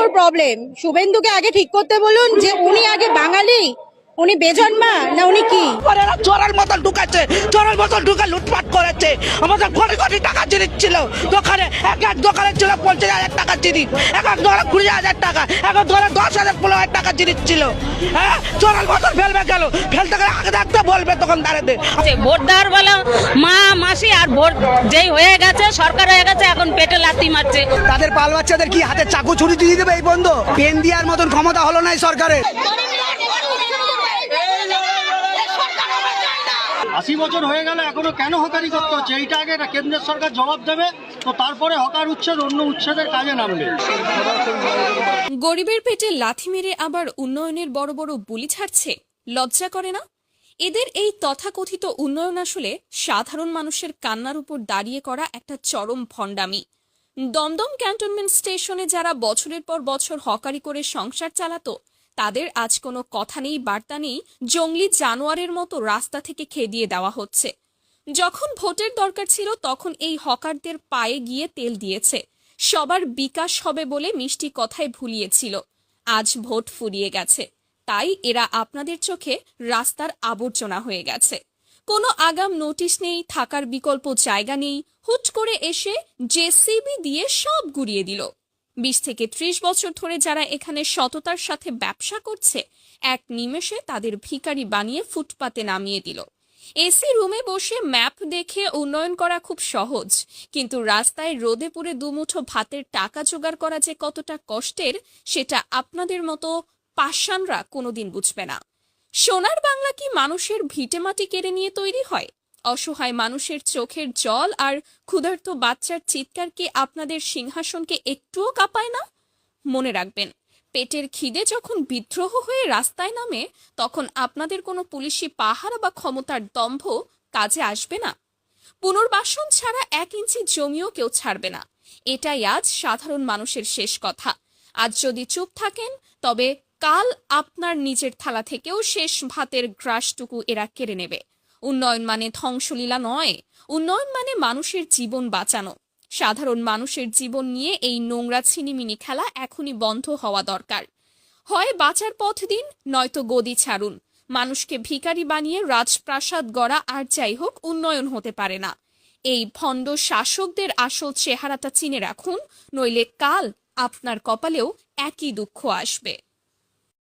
ওর problem. শুভেন্দুকে আগে ঠিক করতে বলুন যে উনি আগে বাঙালি, উনি বেজন্মা না উনি কি? চোরের মতন ঢুকাচ্ছে, চোরের মতন ঢুকে লুটপাট করেছে। আমাদের কোটি কোটি টাকা জিনিস ছিল দোকানে, এক দোকানে ছিল 50,000 টাকা জিনিস, এক দোকানে 20,000 টাকা, এক দোকানে 10,000 15,000 টাকা জিনিস ছিল। হ্যাঁ, চোরের মতন ফেলবে গেল, ফেলতে গেলে আগে থাকতে বলবে তখন দাঁড়াতে। ভোট দেওয়ার বেলা মা মাসি আর ভোট যেই হয়ে গেছে, সরকার হয়ে গেছে, এখন পেটে লাথি মারছে। তাদের বাল বাচ্চাদের কি হাতে চাকু ছুরি দিয়ে দেবে এই বন্ধ? পেন দেওয়ার মতন ক্ষমতা হলো না এই সরকারের। 80 বছর হয়ে গেল এখনো কেন হকারি করতে হচ্ছে? এইটা আগে কেন্দ্রের সরকার জবাব দেবে, তো তারপরে হকার উচ্ছেদ অন্য উচ্ছেদের কাজে নামবে। গরিবের পেটে লাথি মেরে আবার উন্নয়নের বড় বড় বুলি ছাড়ছে, লজ্জা করে না? এদের এই তথাকথিত উন্নয়ন আসলে সাধারণ মানুষের কান্নার উপর দাঁড়িয়ে করা একটা চরম ভণ্ডামি। দমদম ক্যান্টনমেন্ট স্টেশনে যারা বছরের পর বছর হকারি করে সংসার চালাতো, তাদের আজ কোনো কথা নেই, বার্তা নেই, জঙ্গলি জানোয়ারের মতো রাস্তা থেকে খেদিয়ে দেওয়া হচ্ছে। যখন ভোটের দরকার ছিল তখন এই হকারদের পায়ে গিয়ে তেল দিয়েছে, সবার বিকাশ হবে বলে মিষ্টি কথায় ভুলিয়েছিল। আজ ভোট ফুরিয়ে গেছে, তাই এরা আপনাদের চোখে রাস্তার আবর্জনা হয়ে গেছে। কোনো আগাম নোটিশ নেই, থাকার বিকল্প জায়গা নেই, হুট করে এসে জেসিবি দিয়ে সব গুড়িয়ে দিল। 20 থেকে 30 বছর ধরে যারা এখানে সততার সাথে ব্যবসা করছে, এক নিমেষে তাদের ভিখারি বানিয়ে ফুটপাতে নামিয়ে দিল। এসি রুমে বসে ম্যাপ দেখে উন্নয়ন করা খুব সহজ, কিন্তু রাস্তায় রোদে পুড়ে দুমুঠো ভাতের টাকা জোগাড় করা যে কতটা কষ্টের, সেটা আপনাদের মতো পাষাণরা কোনোদিন বুঝবে না। সোনার বাংলা কি মানুষের ভিটেমাটি কেড়ে নিয়ে তৈরি হয়? অসহায় মানুষের চোখের জল আর ক্ষুধার্ত বাচ্চার চিৎকার কি আপনাদের সিংহাসনকে একটুও কাঁপায় না? মনে রাখবেন, পেটের খিদে যখন বিদ্রোহ হয়ে রাস্তায় নামে, তখন আপনাদের কোনো পুলিশি পাহারা বা ক্ষমতার দম্ভ কাজে আসবে না। পুনর্বাসন ছাড়া 1 ইঞ্চি জমিও কেউ ছাড়বে না। এটাই আজ সাধারণ মানুষের শেষ কথা। আজ যদি চুপ থাকেন, তবে কাল আপনার নিজের থালা থেকেও শেষ ভাতের গ্রাসটুকু এরা কেড়ে নেবে। উন্নয়ন মানে ধ্বংসলীলা নয়, উন্নয়ন মানে মানুষের জীবন বাঁচানো। সাধারণ মানুষের জীবন নিয়ে এই নোংরা ছিনিমিনি খেলা এখনই বন্ধ হওয়া দরকার। হয় বাঁচার পথ দিন, নয়তো গদি ছাড়ুন। মানুষকে ভিখারি বানিয়ে রাজপ্রাসাদ গড়া আর যাই হোক উন্নয়ন হতে পারে না। এই ভণ্ড শাসকদের আসল চেহারাটা চিনে রাখুন, নইলে কাল আপনার কপালেও একই দুঃখ আসবে।